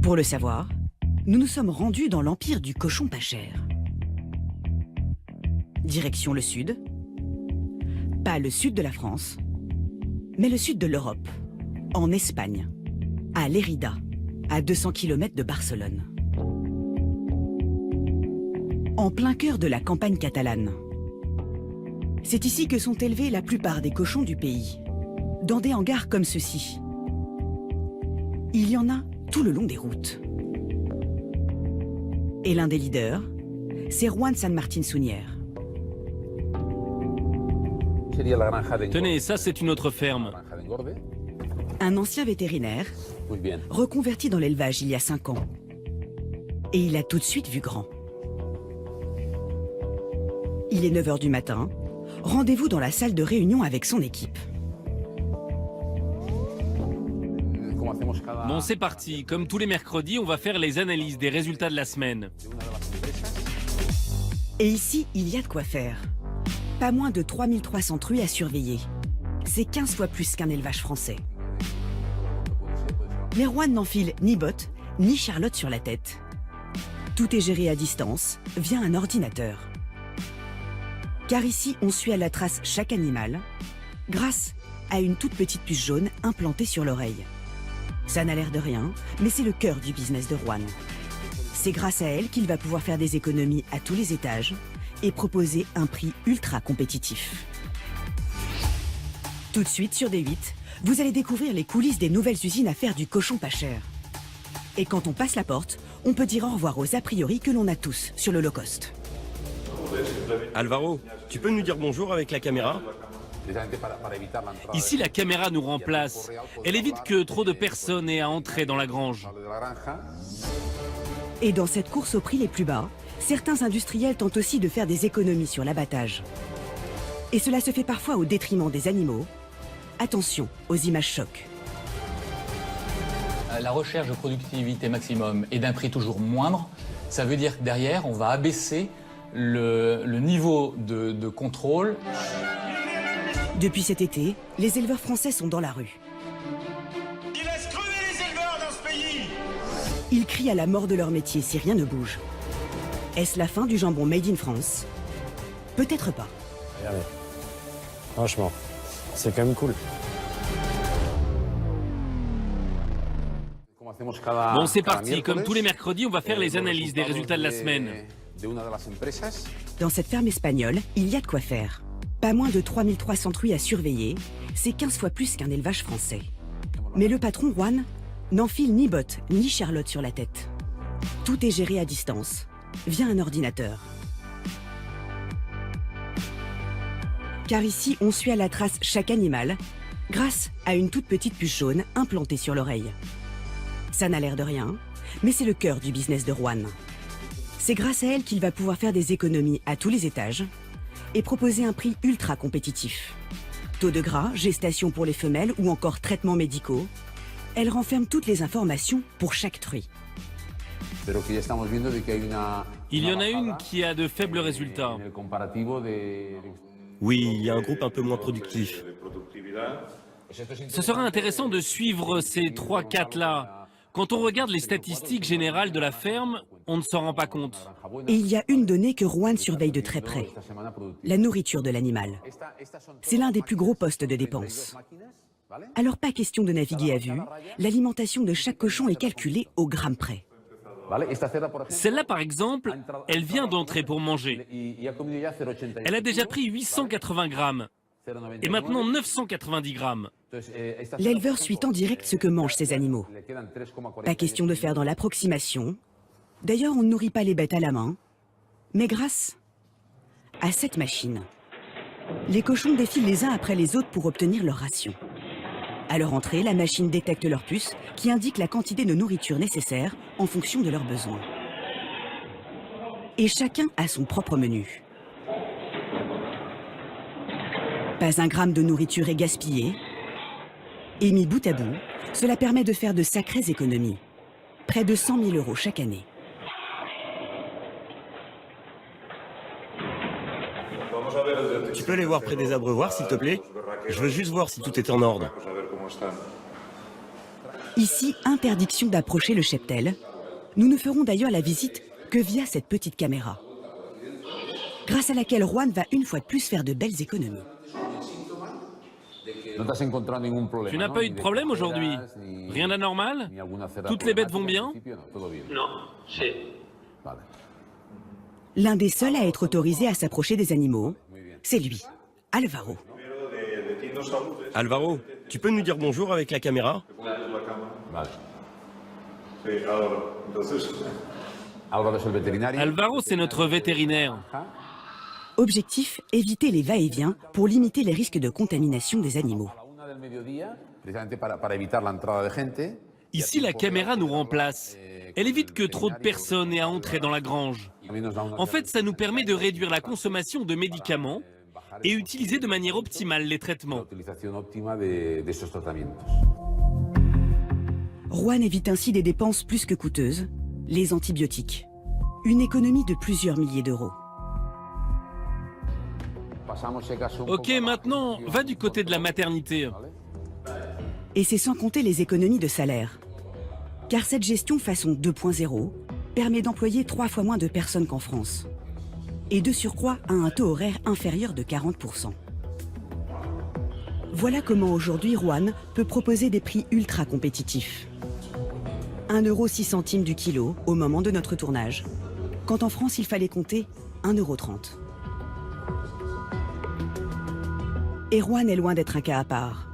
Pour le savoir, nous nous sommes rendus dans l'empire du cochon pas cher. Direction le sud. Pas le sud de la France, mais le sud de l'Europe, en Espagne, à Lérida, à 200 km de Barcelone. En plein cœur de la campagne catalane. C'est ici que sont élevés la plupart des cochons du pays, dans des hangars comme ceux-ci. Il y en a tout le long des routes. Et l'un des leaders, c'est Juan San Martín Suñer. Tenez, ça c'est une autre ferme. Un ancien vétérinaire, reconverti dans l'élevage il y a 5 ans. Et il a tout de suite vu grand. Il est 9 h du matin, rendez-vous dans la salle de réunion avec son équipe. Bon, c'est parti. Comme tous les mercredis, on va faire les analyses des résultats de la semaine. Et ici, il y a de quoi faire. Pas moins de 3300 truies à surveiller. C'est 15 fois plus qu'un élevage français. Mais Juan n'enfile ni bottes, ni charlotte sur la tête. Tout est géré à distance, via un ordinateur. Car ici, on suit à la trace chaque animal, grâce à une toute petite puce jaune implantée sur l'oreille. Ça n'a l'air de rien, mais c'est le cœur du business de Juan. C'est grâce à elle qu'il va pouvoir faire des économies à tous les étages et proposer un prix ultra compétitif. Tout de suite sur D8, vous allez découvrir les coulisses des nouvelles usines à faire du cochon pas cher. Et quand on passe la porte, on peut dire au revoir aux a priori que l'on a tous sur le low cost. Alvaro, tu peux nous dire bonjour avec la caméra? Ici, la caméra nous remplace. Elle évite que trop de personnes aient à entrer dans la grange. Et dans cette course aux prix les plus bas, certains industriels tentent aussi de faire des économies sur l'abattage. Et cela se fait parfois au détriment des animaux. Attention aux images chocs. La recherche de productivité maximum et d'un prix toujours moindre, ça veut dire que derrière, on va abaisser le niveau de contrôle. Depuis cet été, les éleveurs français sont dans la rue. Ils laissent crever les éleveurs dans ce pays! Ils crient à la mort de leur métier si rien ne bouge. Est-ce la fin du jambon made in France? Peut-être pas. Regardez. Franchement, c'est quand même cool. Bon, c'est parti. Comme tous les mercredis, on va faire les analyses des résultats de la semaine. Dans cette ferme espagnole, il y a de quoi faire. Pas moins de 3300 truies à surveiller, c'est 15 fois plus qu'un élevage français. Mais le patron, Juan, n'enfile ni bottes ni charlotte sur la tête. Tout est géré à distance, via un ordinateur. Car ici, on suit à la trace chaque animal, grâce à une toute petite puce jaune implantée sur l'oreille. Ça n'a l'air de rien, mais c'est le cœur du business de Juan. C'est grâce à elle qu'il va pouvoir faire des économies à tous les étages et proposer un prix ultra compétitif. Taux de gras, gestation pour les femelles ou encore traitements médicaux, elle renferme toutes les informations pour chaque truie. Il y en a une qui a de faibles résultats. Oui, il y a un groupe un peu moins productif. Ce sera intéressant de suivre ces 3-4-là. Quand on regarde les statistiques générales de la ferme, on ne s'en rend pas compte. Et il y a une donnée que Juan surveille de très près, la nourriture de l'animal. C'est l'un des plus gros postes de dépenses. Alors pas question de naviguer à vue, l'alimentation de chaque cochon est calculée au gramme près. Celle-là, par exemple, elle vient d'entrer pour manger. Elle a déjà pris 880 grammes. Et maintenant 990 grammes. L'éleveur suit en direct ce que mangent ces animaux. Pas question de faire dans l'approximation. D'ailleurs, on ne nourrit pas les bêtes à la main, mais grâce à cette machine. Les cochons défilent les uns après les autres pour obtenir leur ration. À leur entrée, la machine détecte leur puce qui indique la quantité de nourriture nécessaire en fonction de leurs besoins. Et chacun a son propre menu. Pas un gramme de nourriture est gaspillé. Et mis bout à bout, cela permet de faire de sacrées économies. Près de 100 000 € chaque année. Tu peux aller voir près des abreuvoirs, s'il te plaît? Je veux juste voir si tout est en ordre. Ici, interdiction d'approcher le cheptel. Nous ne ferons d'ailleurs la visite que via cette petite caméra, grâce à laquelle Juan va une fois de plus faire de belles économies. Tu n'as pas eu de problème aujourd'hui? Rien d'anormal? Toutes les bêtes vont bien? No, sí. L'un des seuls à être autorisé à s'approcher des animaux, c'est lui, Alvaro. Alvaro, tu peux nous dire bonjour avec la caméra? Alvaro, c'est notre vétérinaire. Objectif, éviter les va-et-vient pour limiter les risques de contamination des animaux. Ici, la caméra nous remplace. Elle évite que trop de personnes aient à entrer dans la grange. En fait, ça nous permet de réduire la consommation de médicaments et utiliser de manière optimale les traitements. Juan évite ainsi des dépenses plus que coûteuses, les antibiotiques. Une économie de plusieurs milliers d'euros. Ok, maintenant, va du côté de la maternité. Et c'est sans compter les économies de salaire. Car cette gestion façon 2.0 permet d'employer 3 fois moins de personnes qu'en France. Et de surcroît à un taux horaire inférieur de 40%. Voilà comment aujourd'hui Juan peut proposer des prix ultra compétitifs. 1,06 € du kilo au moment de notre tournage, quand en France il fallait compter 1,30 €. Et Juan est loin d'être un cas à part.